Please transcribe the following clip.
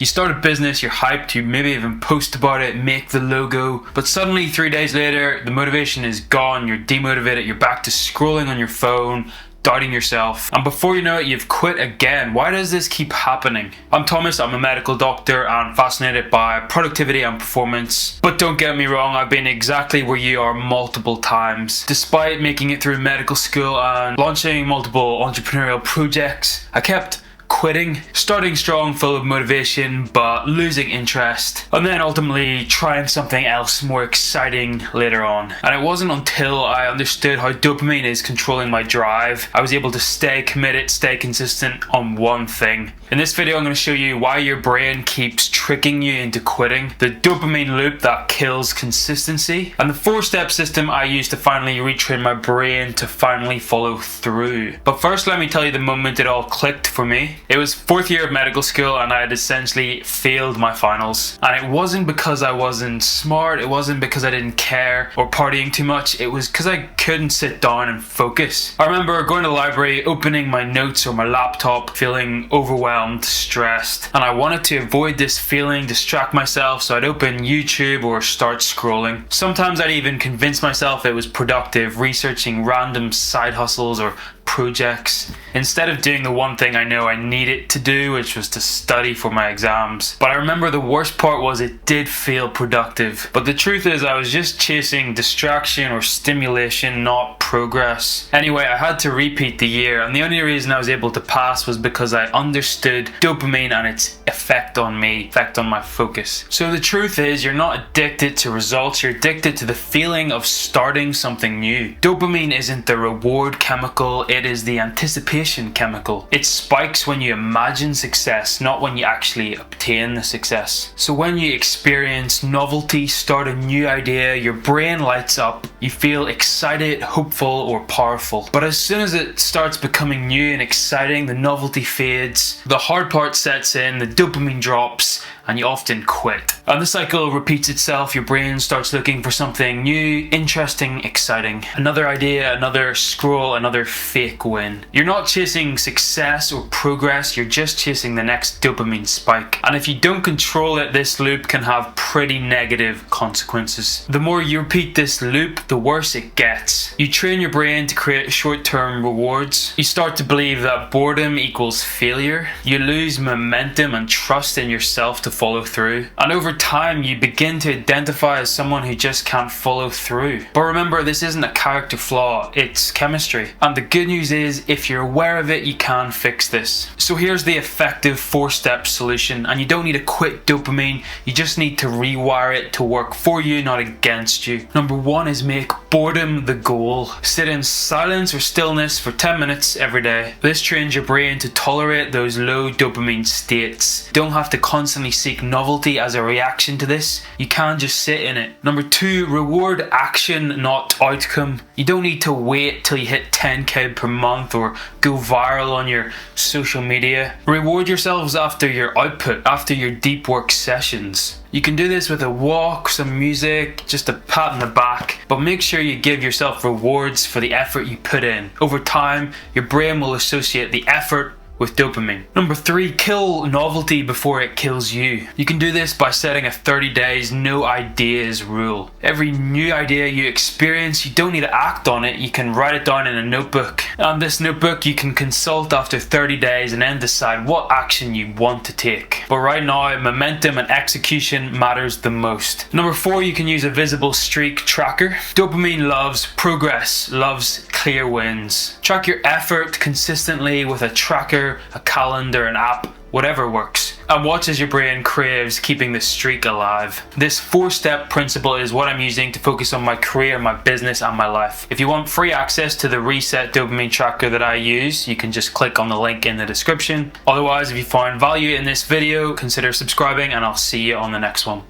You start a business, you're hyped, you maybe even post about it, make the logo, but suddenly 3 days later, the motivation is gone, you're demotivated, you're back to scrolling on your phone, doubting yourself, and before you know it, you've quit again. Why does this keep happening? I'm Thomas, I'm a medical doctor and fascinated by productivity and performance. But don't get me wrong, I've been exactly where you are multiple times. Despite making it through medical school and launching multiple entrepreneurial projects, I kept quitting, starting strong, full of motivation, but losing interest, and then ultimately trying something else more exciting later on. And it wasn't until I understood how dopamine is controlling my drive, I was able to stay committed, stay consistent on one thing. In this video, I'm going to show you why your brain keeps tricking you into quitting, the dopamine loop that kills consistency, and the 4-step system I use to finally retrain my brain to finally follow through. But first, let me tell you the moment it all clicked for me. It was 4th year of medical school and I had essentially failed my finals. And it wasn't because I wasn't smart, it wasn't because I didn't care or partying too much, it was because I couldn't sit down and focus. I remember going to the library, opening my notes or my laptop, feeling overwhelmed, stressed, and I wanted to avoid this feeling, distract myself, so I'd open YouTube or start scrolling. Sometimes I'd even convince myself it was productive, researching random side hustles or projects, instead of doing the one thing I know I needed to do, which was to study for my exams. But I remember the worst part was it did feel productive. But the truth is I was just chasing distraction or stimulation, not progress. Anyway, I had to repeat the year, and the only reason I was able to pass was because I understood dopamine and its effect on me, effect on my focus. So the truth is you're not addicted to results, you're addicted to the feeling of starting something new. Dopamine isn't the reward chemical, it is the anticipation chemical. It spikes when you imagine success, not when you actually obtain the success. So when you experience novelty, start a new idea, your brain lights up, you feel excited, hopeful, or powerful. But as soon as it starts becoming new and exciting, the novelty fades, the hard part sets in, the dopamine drops, and you often quit. And the cycle repeats itself. Your brain starts looking for something new, interesting, exciting. Another idea, another scroll, another fake win. You're not chasing success or progress, you're just chasing the next dopamine spike. And if you don't control it, this loop can have pretty negative consequences. The more you repeat this loop, the worse it gets. You train your brain to create short-term rewards. You start to believe that boredom equals failure. You lose momentum and trust in yourself to follow through, and over time you begin to identify as someone who just can't follow through. But remember, this isn't a character flaw, it's chemistry, and the good news is if you're aware of it, you can fix this. So here's the effective 4-step solution, and you don't need to quit dopamine, you just need to rewire it to work for you, not against you. Number 1 is make boredom the goal. Sit in silence or stillness for 10 minutes every day. This trains your brain to tolerate those low dopamine states. You don't have to constantly seek novelty as a reaction to this. You can just sit in it. Number 2, reward action, not outcome. You don't need to wait till you hit 10k per month or go viral on your social media. Reward yourselves after your output, after your deep work sessions. You can do this with a walk, some music, just a pat on the back, but make sure you give yourself rewards for the effort you put in. Over time, your brain will associate the effort with dopamine. Number 3, kill novelty before it kills you. You can do this by setting a 30 days no ideas rule. Every new idea you experience, you don't need to act on it, you can write it down in a notebook. And this notebook you can consult after 30 days and then decide what action you want to take. But right now, momentum and execution matters the most. Number 4, you can use a visible streak tracker. Dopamine loves progress, loves clear wins. Track your effort consistently with a tracker, a calendar, an app, whatever works. And watch as your brain craves keeping the streak alive. This 4-step principle is what I'm using to focus on my career, my business, and my life. If you want free access to the Reset Dopamine Tracker that I use, you can just click on the link in the description. Otherwise, if you found value in this video, consider subscribing and I'll see you on the next one.